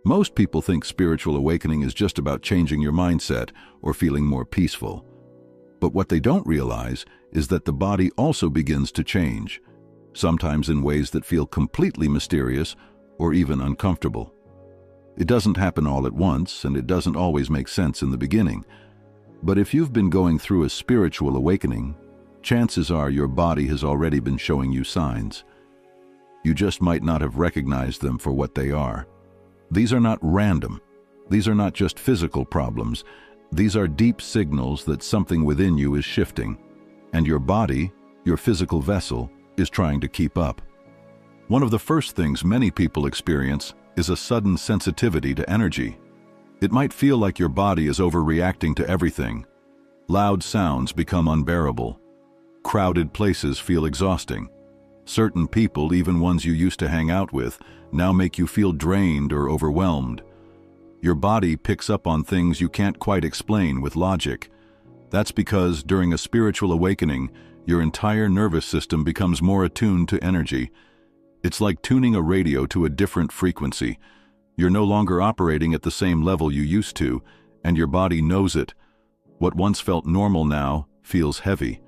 Most people think spiritual awakening is just about changing your mindset or feeling more peaceful. But what they don't realize is that the body also begins to change, sometimes in ways that feel completely mysterious or even uncomfortable. It doesn't happen all at once, and it doesn't always make sense in the beginning. But if you've been going through a spiritual awakening, chances are your body has already been showing you signs. You just might not have recognized them for what they are. These are not random. These are not just physical problems. These are deep signals that something within you is shifting, and your body, your physical vessel, is trying to keep up. One of the first things many people experience is a sudden sensitivity to energy. It might feel like your body is overreacting to everything. Loud sounds become unbearable. Crowded places feel exhausting. Certain people, even ones you used to hang out with, now make you feel drained or overwhelmed. Your body picks up on things you can't quite explain with logic. That's because during a spiritual awakening, your entire nervous system becomes more attuned to energy. It's like tuning a radio to a different frequency. You're no longer operating at the same level you used to, and your body knows it. What once felt normal now feels heavy.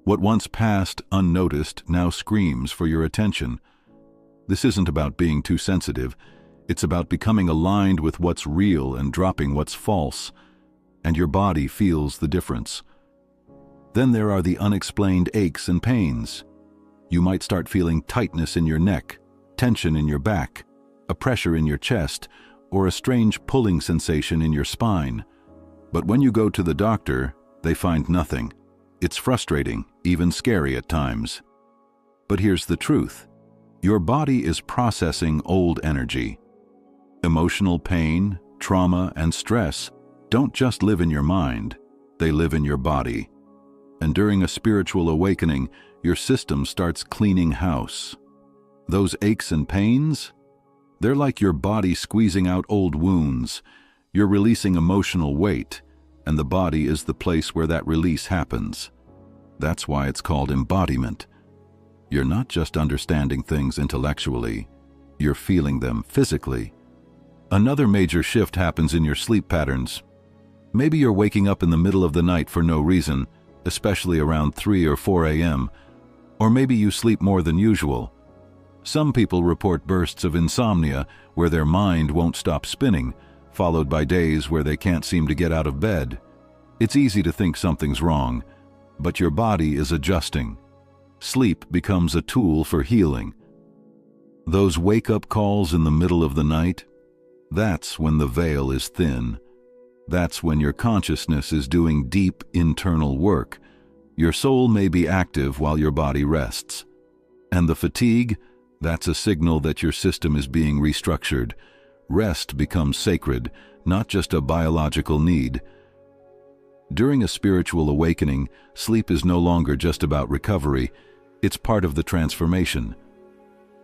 What once passed unnoticed now screams for your attention. This isn't about being too sensitive. It's about becoming aligned with what's real and dropping what's false. And your body feels the difference. Then there are the unexplained aches and pains. You might start feeling tightness in your neck, tension in your back, a pressure in your chest, or a strange pulling sensation in your spine. But when you go to the doctor, they find nothing. It's frustrating, even scary at times. But here's the truth. Your body is processing old energy. Emotional pain, trauma, and stress don't just live in your mind, they live in your body. And during a spiritual awakening, your system starts cleaning house. Those aches and pains, they're like your body squeezing out old wounds. You're releasing emotional weight, and the body is the place where that release happens. That's why it's called embodiment. You're not just understanding things intellectually, you're feeling them physically. Another major shift happens in your sleep patterns. Maybe you're waking up in the middle of the night for no reason, especially around 3 or 4 a.m., or maybe you sleep more than usual. Some people report bursts of insomnia where their mind won't stop spinning, followed by days where they can't seem to get out of bed. It's easy to think something's wrong, but your body is adjusting. Sleep becomes a tool for healing. Those wake-up calls in the middle of the night, that's when the veil is thin. That's when your consciousness is doing deep internal work. Your soul may be active while your body rests. And the fatigue, that's a signal that your system is being restructured. Rest becomes sacred, not just a biological need. During a spiritual awakening, sleep is no longer just about recovery, it's part of the transformation.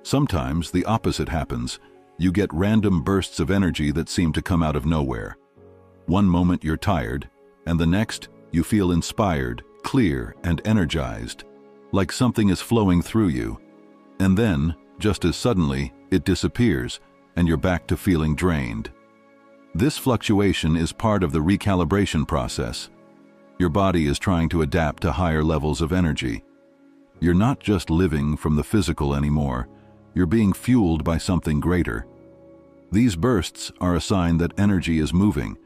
Sometimes the opposite happens. You get random bursts of energy that seem to come out of nowhere. One moment you're tired, and the next you feel inspired, clear, and energized, like something is flowing through you. And then, just as suddenly, it disappears, and you're back to feeling drained. This fluctuation is part of the recalibration process. Your body is trying to adapt to higher levels of energy. You're not just living from the physical anymore, you're being fueled by something greater. These bursts are a sign that energy is moving,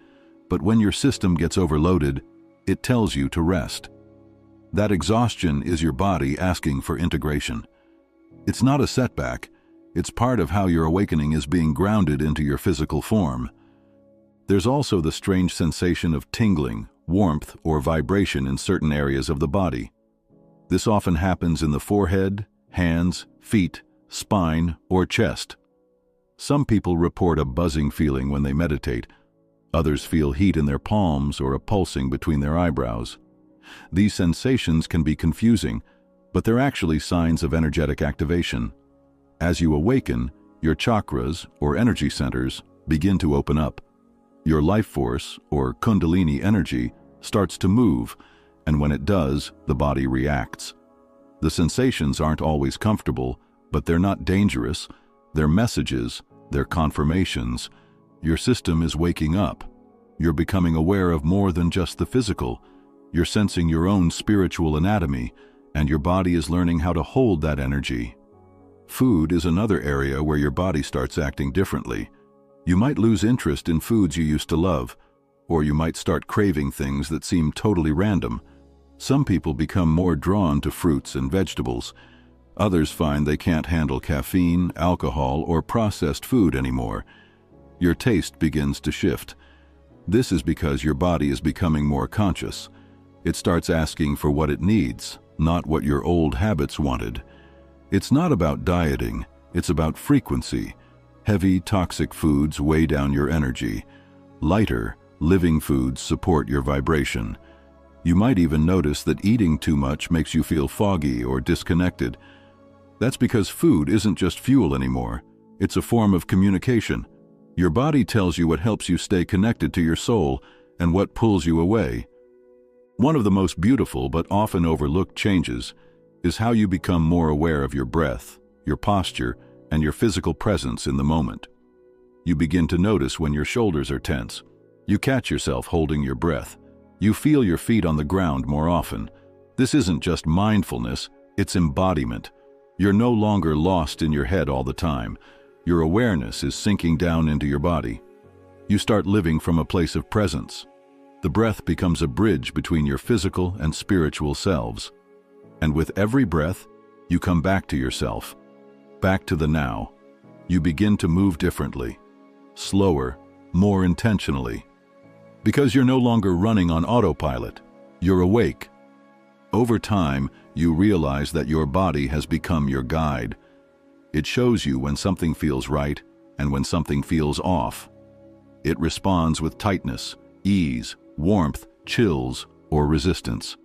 but when your system gets overloaded, it tells you to rest. That exhaustion is your body asking for integration. It's not a setback, it's part of how your awakening is being grounded into your physical form. There's also the strange sensation of tingling, warmth, or vibration in certain areas of the body. This often happens in the forehead, hands, feet, spine, or chest. Some people report a buzzing feeling when they meditate. Others feel heat in their palms or a pulsing between their eyebrows. These sensations can be confusing, but they're actually signs of energetic activation. As you awaken, your chakras, or energy centers, begin to open up. Your life force, or kundalini energy, starts to move, and when it does, the body reacts. The sensations aren't always comfortable, but they're not dangerous. They're messages, they're confirmations. Your system is waking up. You're becoming aware of more than just the physical. You're sensing your own spiritual anatomy, and your body is learning how to hold that energy. Food is another area where your body starts acting differently. You might lose interest in foods you used to love, or you might start craving things that seem totally random. Some people become more drawn to fruits and vegetables. Others find they can't handle caffeine, alcohol, or processed food anymore. Your taste begins to shift. This is because your body is becoming more conscious. It starts asking for what it needs, not what your old habits wanted. It's not about dieting, it's about frequency. Heavy, toxic foods weigh down your energy. Lighter, living foods support your vibration. You might even notice that eating too much makes you feel foggy or disconnected. That's because food isn't just fuel anymore. It's a form of communication. Your body tells you what helps you stay connected to your soul and what pulls you away. One of the most beautiful but often overlooked changes is how you become more aware of your breath, your posture, and your physical presence in the moment. You begin to notice when your shoulders are tense. You catch yourself holding your breath. You feel your feet on the ground more often. This isn't just mindfulness, it's embodiment. You're no longer lost in your head all the time. Your awareness is sinking down into your body. You start living from a place of presence. The breath becomes a bridge between your physical and spiritual selves. And with every breath, you come back to yourself, back to the now. You begin to move differently, slower, more intentionally. Because you're no longer running on autopilot, you're awake. Over time, you realize that your body has become your guide. It shows you when something feels right and when something feels off. It responds with tightness, ease, warmth, chills, or resistance.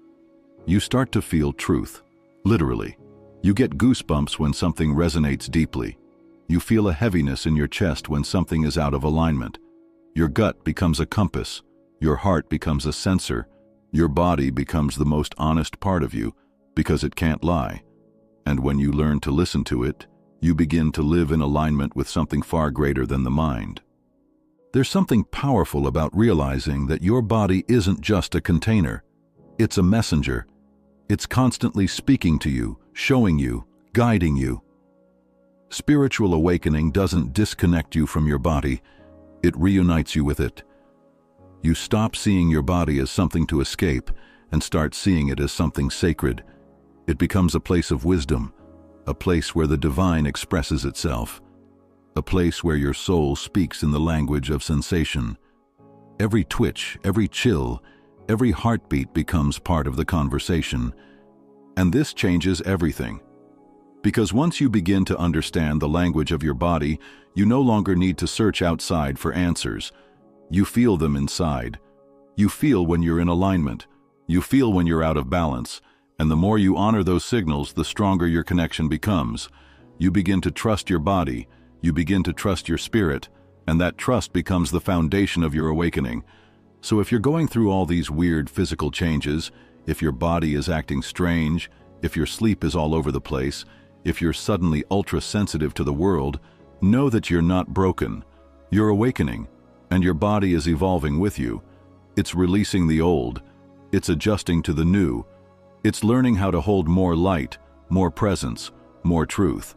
You start to feel truth, literally. You get goosebumps when something resonates deeply. You feel a heaviness in your chest when something is out of alignment. Your gut becomes a compass. Your heart becomes a sensor. Your body becomes the most honest part of you because it can't lie. And when you learn to listen to it, you begin to live in alignment with something far greater than the mind. There's something powerful about realizing that your body isn't just a container. It's a messenger. It's constantly speaking to you, showing you, guiding you. Spiritual awakening doesn't disconnect you from your body, it reunites you with it. You stop seeing your body as something to escape and start seeing it as something sacred. It becomes a place of wisdom, a place where the divine expresses itself, a place where your soul speaks in the language of sensation. Every twitch, every chill, every heartbeat becomes part of the conversation. And this changes everything. Because once you begin to understand the language of your body, you no longer need to search outside for answers. You feel them inside. You feel when you're in alignment. You feel when you're out of balance. And the more you honor those signals, the stronger your connection becomes. You begin to trust your body. You begin to trust your spirit. And that trust becomes the foundation of your awakening. So if you're going through all these weird physical changes, if your body is acting strange, if your sleep is all over the place, if you're suddenly ultra-sensitive to the world, know that you're not broken. You're awakening, and your body is evolving with you. It's releasing the old. It's adjusting to the new. It's learning how to hold more light, more presence, more truth.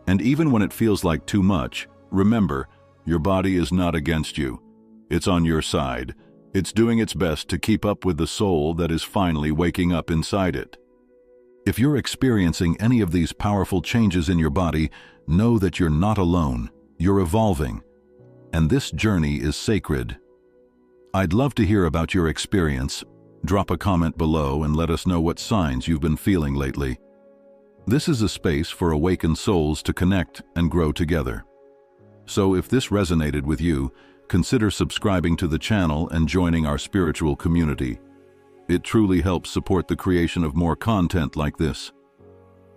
And even when it feels like too much, remember, your body is not against you. It's on your side. It's doing its best to keep up with the soul that is finally waking up inside it. If you're experiencing any of these powerful changes in your body, know that you're not alone. You're evolving. And this journey is sacred. I'd love to hear about your experience. Drop a comment below and let us know what signs you've been feeling lately. This is a space for awakened souls to connect and grow together. So if this resonated with you, consider subscribing to the channel and joining our spiritual community. It truly helps support the creation of more content like this.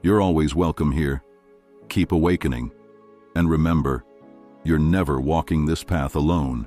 You're always welcome here. Keep awakening. And remember, you're never walking this path alone.